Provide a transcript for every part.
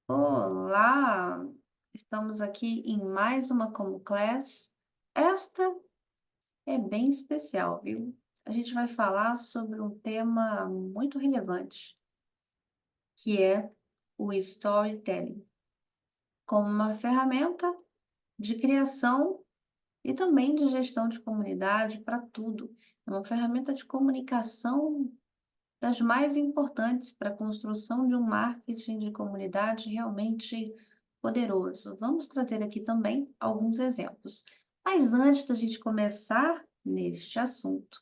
Olá! Estamos aqui em mais uma Como Class. Esta é bem especial, viu? A gente vai falar sobre um tema muito relevante, que é o storytelling, como uma ferramenta de criação e também de gestão de comunidade para tudo. É uma ferramenta de comunicação das mais importantes para a construção de um marketing de comunidade realmente poderoso. Vamos trazer aqui também alguns exemplos. Mas antes da gente começar neste assunto,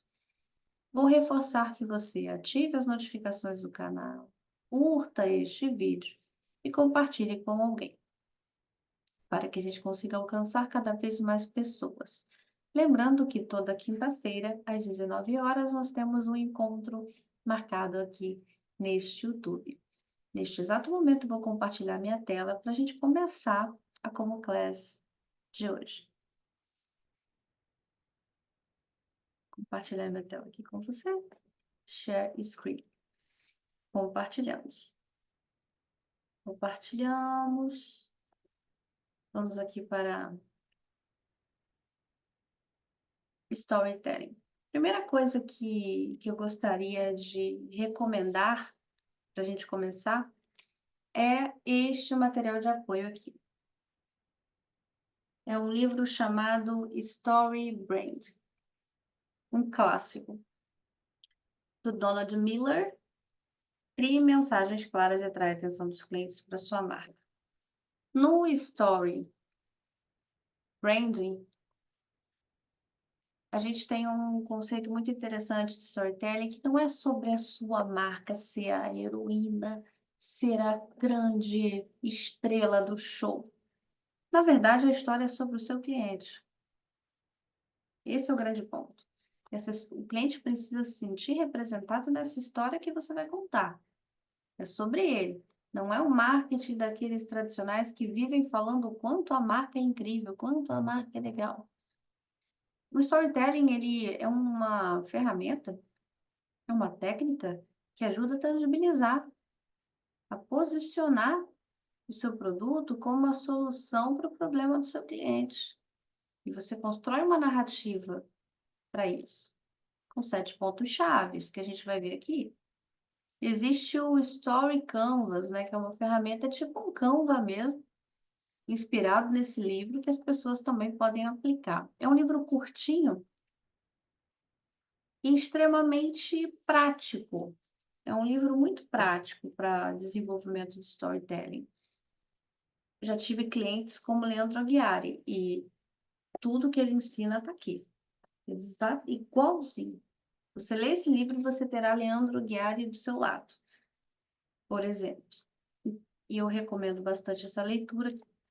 vou reforçar que você ative as notificações do canal, curta este vídeo e compartilhe com alguém, para que a gente consiga alcançar cada vez mais pessoas. Lembrando que toda quinta-feira, às 19 horas, nós temos um encontro marcado aqui neste YouTube. Neste exato momento, vou compartilhar minha tela para a gente começar a Como Class de hoje. Compartilhar minha tela aqui com você. Share screen. Compartilhamos. Compartilhamos. Vamos aqui para storytelling. Primeira coisa que eu gostaria de recomendar para a gente começar é este material de apoio aqui. É um livro chamado Story Brand, um clássico, do Donald Miller. Crie mensagens claras e atrai a atenção dos clientes para sua marca. No Story Branding, a gente tem um conceito muito interessante de storytelling que não é sobre a sua marca ser a heroína, ser a grande estrela do show. Na verdade, a história é sobre o seu cliente. Esse é o grande ponto. O cliente precisa se sentir representado nessa história que você vai contar. É sobre ele. Não é o marketing daqueles tradicionais que vivem falando o quanto a marca é incrível, quanto a marca é legal. O storytelling, ele é uma ferramenta, é uma técnica que ajuda a tangibilizar, a posicionar o seu produto como a solução para o problema do seu cliente. E você constrói uma narrativa para isso, com 7 pontos chaves que a gente vai ver aqui. Existe o Story Canvas, né, que é uma ferramenta tipo um Canva mesmo, inspirado nesse livro, que as pessoas também podem aplicar. É um livro curtinho e extremamente prático. É um livro muito prático para desenvolvimento de storytelling. Já tive clientes como Leandro Aguiari e tudo que ele ensina está aqui. Igualzinho. Você lê esse livro, você terá Leandro Aguiari do seu lado, por exemplo. E eu recomendo bastante essa leitura,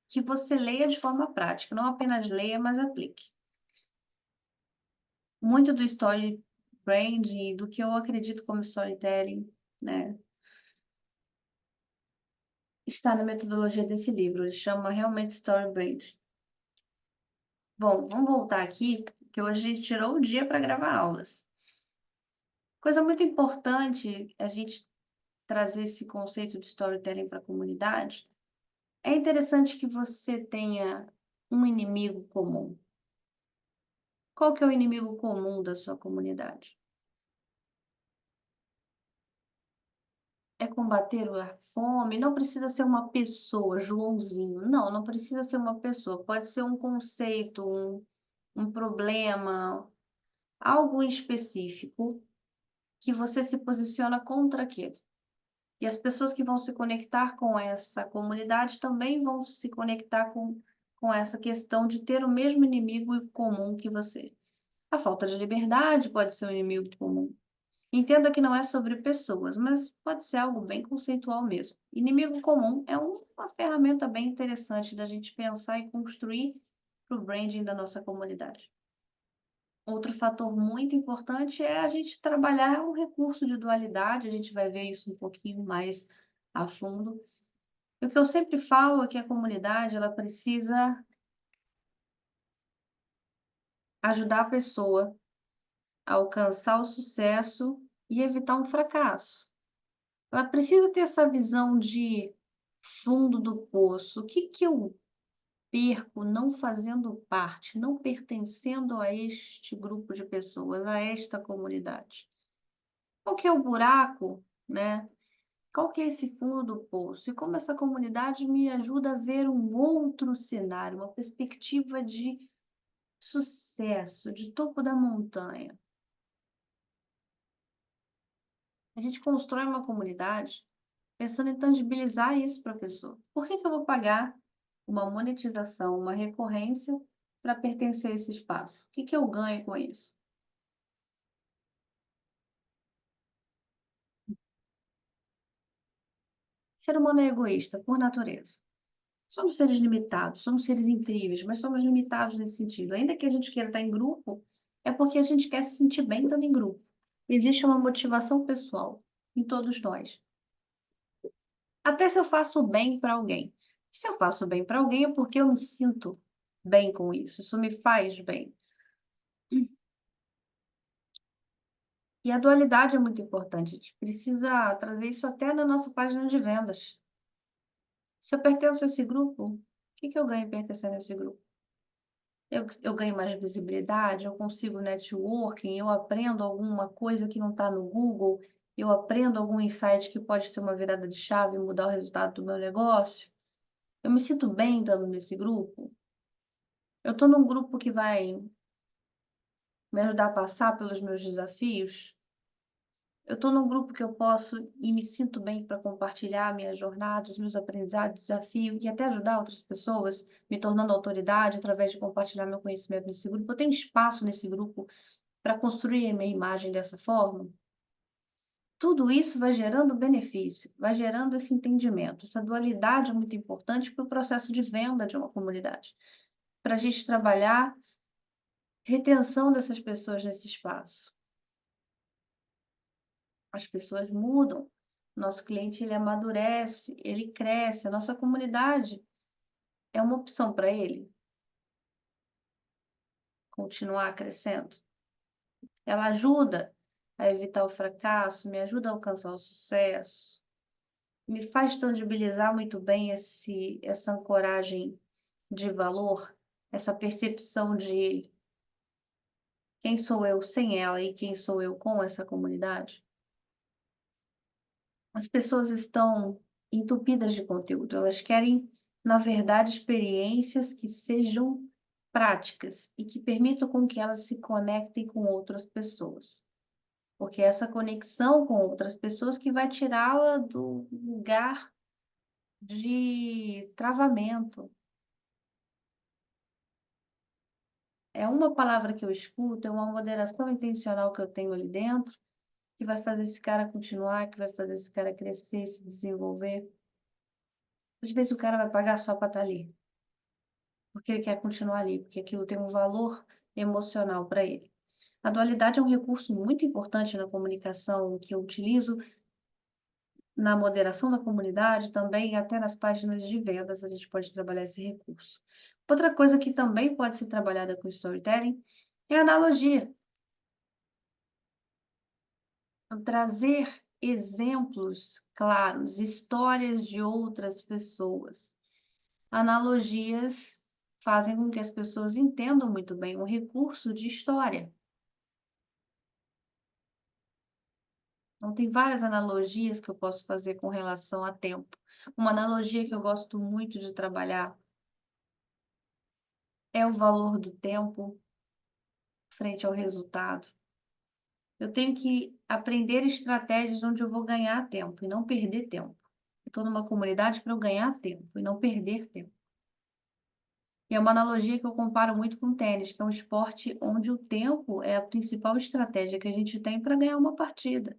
que você leia de forma prática, não apenas leia, mas aplique. Muito do story branding, do que eu acredito como storytelling, né, está na metodologia desse livro. Ele chama realmente Story Brand. Bom, vamos voltar aqui, que hoje a gente tirou o dia para gravar aulas. Coisa muito importante a gente trazer esse conceito de storytelling para a comunidade. É interessante que você tenha um inimigo comum. Qual que é o inimigo comum da sua comunidade? É combater a fome? Não precisa ser uma pessoa, Joãozinho. Não, não precisa ser uma pessoa. Pode ser um conceito, um problema, algo em específico que você se posiciona contra aquilo. E as pessoas que vão se conectar com essa comunidade também vão se conectar com essa questão de ter o mesmo inimigo comum que você. A falta de liberdade pode ser um inimigo comum. Entenda que não é sobre pessoas, mas pode ser algo bem conceitual mesmo. Inimigo comum é uma ferramenta bem interessante da gente pensar e construir para o branding da nossa comunidade. Outro fator muito importante é a gente trabalhar o recurso de dualidade, a gente vai ver isso um pouquinho mais a fundo. E o que eu sempre falo é que a comunidade ela precisa ajudar a pessoa a alcançar o sucesso e evitar um fracasso. Ela precisa ter essa visão de fundo do poço. O que que eu perco não fazendo parte, não pertencendo a este grupo de pessoas, a esta comunidade? Qual que é o buraco, né? Qual que é esse fundo do poço? E como essa comunidade me ajuda a ver um outro cenário, uma perspectiva de sucesso, de topo da montanha. A gente constrói uma comunidade pensando em tangibilizar isso para a pessoa. Por que que eu vou pagar uma monetização, uma recorrência para pertencer a esse espaço? O que que eu ganho com isso? O ser humano é egoísta, por natureza. Somos seres limitados, somos seres incríveis, mas somos limitados nesse sentido. Ainda que a gente queira estar em grupo, é porque a gente quer se sentir bem estando em grupo. Existe uma motivação pessoal em todos nós. Até se eu faço bem para alguém. Se eu faço bem para alguém é porque eu me sinto bem com isso, isso me faz bem. E a dualidade é muito importante, a gente precisa trazer isso até na nossa página de vendas. Se eu pertenço a esse grupo, o que que eu ganho pertencendo a esse grupo? Eu ganho mais visibilidade, eu consigo networking, eu aprendo alguma coisa que não está no Google, eu aprendo algum insight que pode ser uma virada de chave e mudar o resultado do meu negócio. Eu me sinto bem estando nesse grupo. Eu estou num grupo que vai me ajudar a passar pelos meus desafios. Eu estou num grupo que eu posso e me sinto bem para compartilhar minha jornada, os meus aprendizados, desafios e até ajudar outras pessoas, me tornando autoridade através de compartilhar meu conhecimento nesse grupo. Eu tenho espaço nesse grupo para construir a minha imagem dessa forma. Tudo isso vai gerando benefício, vai gerando esse entendimento. Essa dualidade é muito importante para o processo de venda de uma comunidade, para a gente trabalhar retenção dessas pessoas nesse espaço. As pessoas mudam, nosso cliente ele amadurece, ele cresce, a nossa comunidade é uma opção para ele continuar crescendo. Ela ajuda a evitar o fracasso, me ajuda a alcançar o sucesso, me faz tangibilizar muito bem essa ancoragem de valor, essa percepção de quem sou eu sem ela e quem sou eu com essa comunidade. As pessoas estão entupidas de conteúdo, elas querem, na verdade, experiências que sejam práticas e que permitam com que elas se conectem com outras pessoas. Porque é essa conexão com outras pessoas que vai tirá-la do lugar de travamento. É uma palavra que eu escuto, é uma moderação intencional que eu tenho ali dentro, que vai fazer esse cara continuar, que vai fazer esse cara crescer, se desenvolver. Às vezes o cara vai pagar só para estar ali, porque ele quer continuar ali, porque aquilo tem um valor emocional para ele. A dualidade é um recurso muito importante na comunicação que eu utilizo na moderação da comunidade, também até nas páginas de vendas a gente pode trabalhar esse recurso. Outra coisa que também pode ser trabalhada com storytelling é a analogia. Trazer exemplos claros, histórias de outras pessoas. Analogias fazem com que as pessoas entendam muito bem o recurso de história. Então, tem várias analogias que eu posso fazer com relação a tempo. Uma analogia que eu gosto muito de trabalhar é o valor do tempo frente ao resultado. Eu tenho que aprender estratégias onde eu vou ganhar tempo e não perder tempo. Eu estou numa comunidade para eu ganhar tempo e não perder tempo. E é uma analogia que eu comparo muito com o tênis, que é um esporte onde o tempo é a principal estratégia que a gente tem para ganhar uma partida.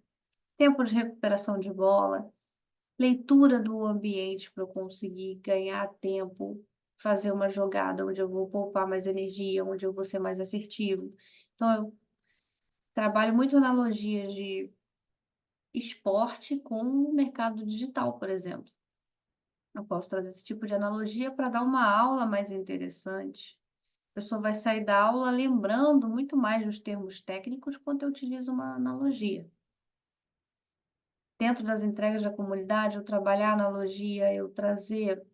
Tempo de recuperação de bola, leitura do ambiente para eu conseguir ganhar tempo, fazer uma jogada onde eu vou poupar mais energia, onde eu vou ser mais assertivo. Então, eu trabalho muito analogias de esporte com o mercado digital, por exemplo. Eu posso trazer esse tipo de analogia para dar uma aula mais interessante. A pessoa vai sair da aula lembrando muito mais dos termos técnicos quando eu utilizo uma analogia. Dentro das entregas da comunidade, eu trabalhar a analogia, eu trazer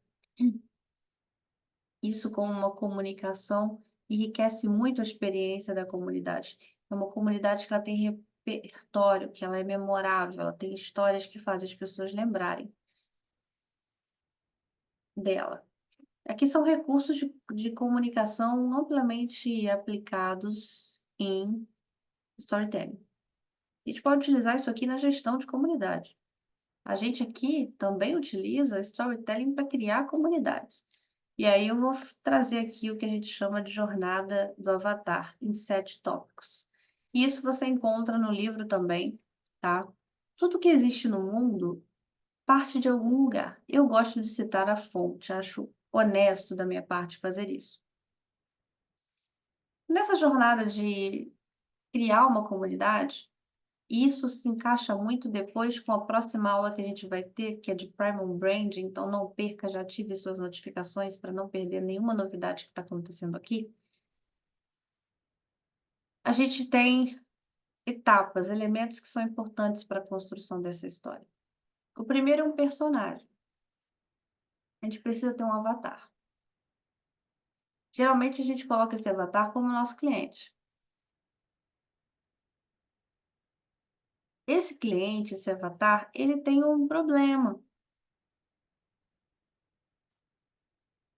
isso como uma comunicação enriquece muito a experiência da comunidade. É uma comunidade que ela tem repertório, que ela é memorável, ela tem histórias que fazem as pessoas lembrarem dela. Aqui são recursos de comunicação amplamente aplicados em storytelling. A gente pode utilizar isso aqui na gestão de comunidade. A gente aqui também utiliza storytelling para criar comunidades. E aí eu vou trazer aqui o que a gente chama de jornada do avatar, em 7 tópicos. E isso você encontra no livro também, tá? Tudo que existe no mundo parte de algum lugar. Eu gosto de citar a fonte, acho honesto da minha parte fazer isso. Nessa jornada de criar uma comunidade, isso se encaixa muito depois com a próxima aula que a gente vai ter, que é de Primal Branding, então não perca, já ative suas notificações para não perder nenhuma novidade que está acontecendo aqui. A gente tem etapas, elementos que são importantes para a construção dessa história. O primeiro é um personagem. A gente precisa ter um avatar. Geralmente a gente coloca esse avatar como nosso cliente. Esse cliente, esse avatar, ele tem um problema.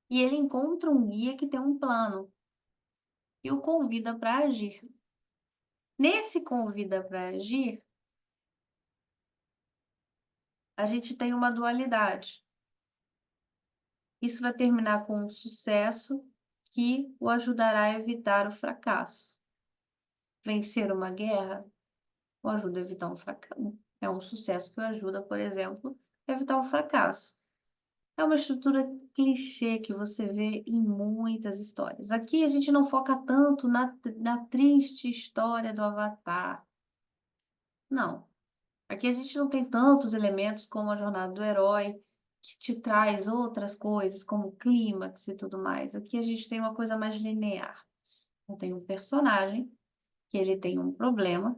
E ele encontra um guia que tem um plano e o convida para agir. Nesse convida para agir, a gente tem uma dualidade. Isso vai terminar com um sucesso que o ajudará a evitar o fracasso. Vencer uma guerra o ajuda a evitar um fracasso. É um sucesso que o ajuda, por exemplo, a evitar um fracasso. É uma estrutura clichê que você vê em muitas histórias. Aqui a gente não foca tanto na triste história do Avatar. Não. Aqui a gente não tem tantos elementos como a jornada do herói, que te traz outras coisas, como clímax e tudo mais. Aqui a gente tem uma coisa mais linear. Então, tem um personagem que ele tem um problema.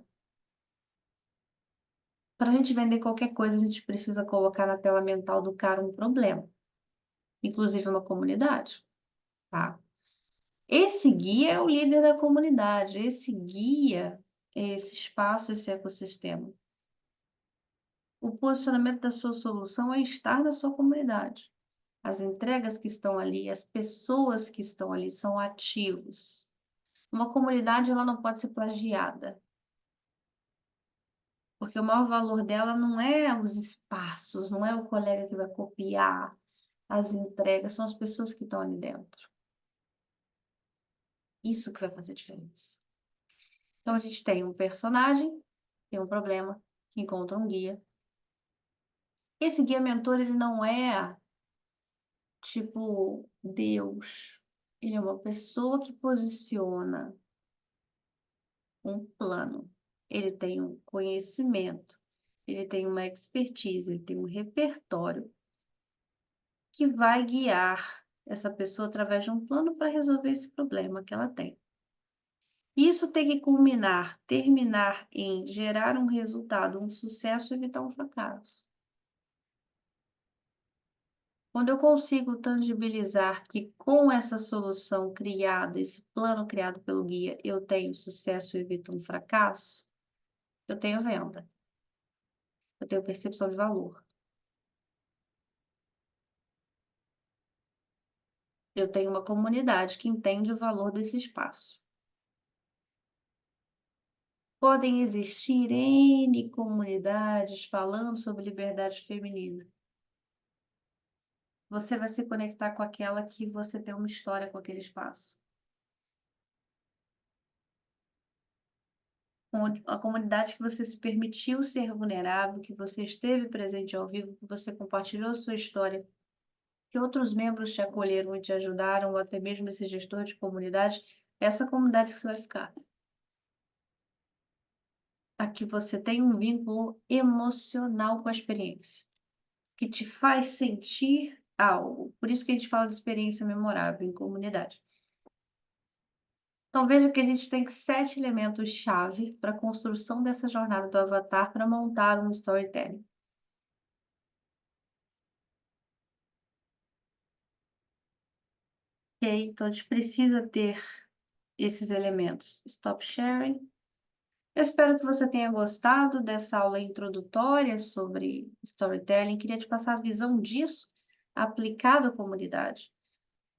Para a gente vender qualquer coisa, a gente precisa colocar na tela mental do cara um problema, inclusive uma comunidade, tá? Esse guia é o líder da comunidade, esse guia é esse espaço, esse ecossistema. O posicionamento da sua solução é estar na sua comunidade. As entregas que estão ali, as pessoas que estão ali são ativos. Uma comunidade ela não pode ser plagiada, porque o maior valor dela não é os espaços, não é o colega que vai copiar as entregas, são as pessoas que estão ali dentro. Isso que vai fazer diferença. Então a gente tem um personagem, tem um problema, que encontra um guia. Esse guia mentor, ele não é tipo Deus. Ele é uma pessoa que posiciona um plano. Ele tem um conhecimento, ele tem uma expertise, ele tem um repertório que vai guiar essa pessoa através de um plano para resolver esse problema que ela tem. Isso tem que culminar, terminar em gerar um resultado, um sucesso e evitar um fracasso. Quando eu consigo tangibilizar que com essa solução criada, esse plano criado pelo guia, eu tenho sucesso e evito um fracasso, eu tenho venda, eu tenho percepção de valor, eu tenho uma comunidade que entende o valor desse espaço. Podem existir N comunidades falando sobre liberdade feminina. Você vai se conectar com aquela que você tem uma história com aquele espaço. A comunidade que você se permitiu ser vulnerável, que você esteve presente ao vivo, que você compartilhou sua história, que outros membros te acolheram e te ajudaram, ou até mesmo esse gestor de comunidade, é essa comunidade que você vai ficar. Aqui você tem um vínculo emocional com a experiência, que te faz sentir algo. Por isso que a gente fala de experiência memorável em comunidade. Então veja que a gente tem 7 elementos-chave para a construção dessa jornada do avatar para montar um storytelling. Então a gente precisa ter esses elementos. Stop sharing. Eu espero que você tenha gostado dessa aula introdutória sobre storytelling. Queria te passar a visão disso aplicado à comunidade.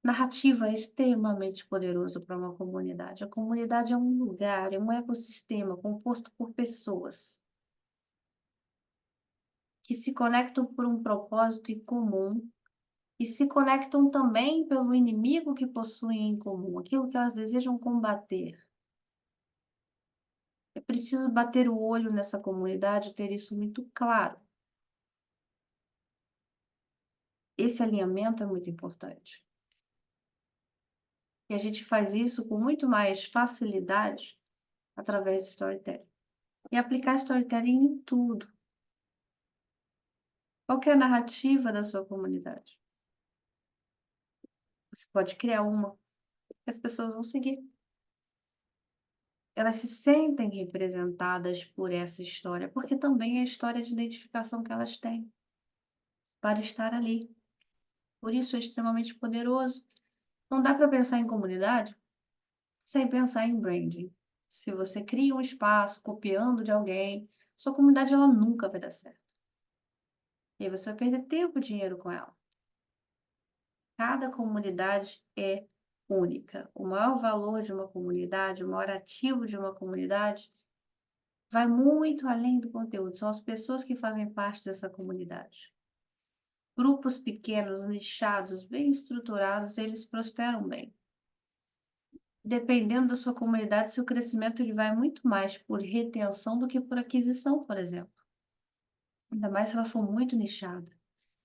Narrativa é extremamente poderoso para uma comunidade. A comunidade é um lugar, é um ecossistema composto por pessoas que se conectam por um propósito em comum e se conectam também pelo inimigo que possuem em comum, aquilo que elas desejam combater. É preciso bater o olho nessa comunidade e ter isso muito claro. Esse alinhamento é muito importante. E a gente faz isso com muito mais facilidade através de storytelling. E aplicar storytelling em tudo. Qual que é a narrativa da sua comunidade? Você pode criar uma que as pessoas vão seguir. Elas se sentem representadas por essa história, porque também é a história de identificação que elas têm para estar ali. Por isso é extremamente poderoso. Não dá para pensar em comunidade sem pensar em branding. Se você cria um espaço copiando de alguém, sua comunidade ela nunca vai dar certo. E aí você vai perder tempo e dinheiro com ela. Cada comunidade é única. O maior valor de uma comunidade, o maior ativo de uma comunidade, vai muito além do conteúdo. São as pessoas que fazem parte dessa comunidade. Grupos pequenos, nichados, bem estruturados, eles prosperam bem. Dependendo da sua comunidade, seu crescimento ele vai muito mais por retenção do que por aquisição, por exemplo. Ainda mais se ela for muito nichada.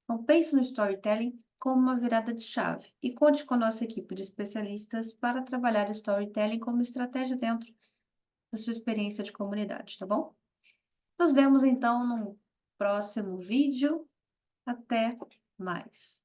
Então, pense no storytelling como uma virada de chave e conte com a nossa equipe de especialistas para trabalhar o storytelling como estratégia dentro da sua experiência de comunidade, tá bom? Nos vemos então no próximo vídeo. Até mais!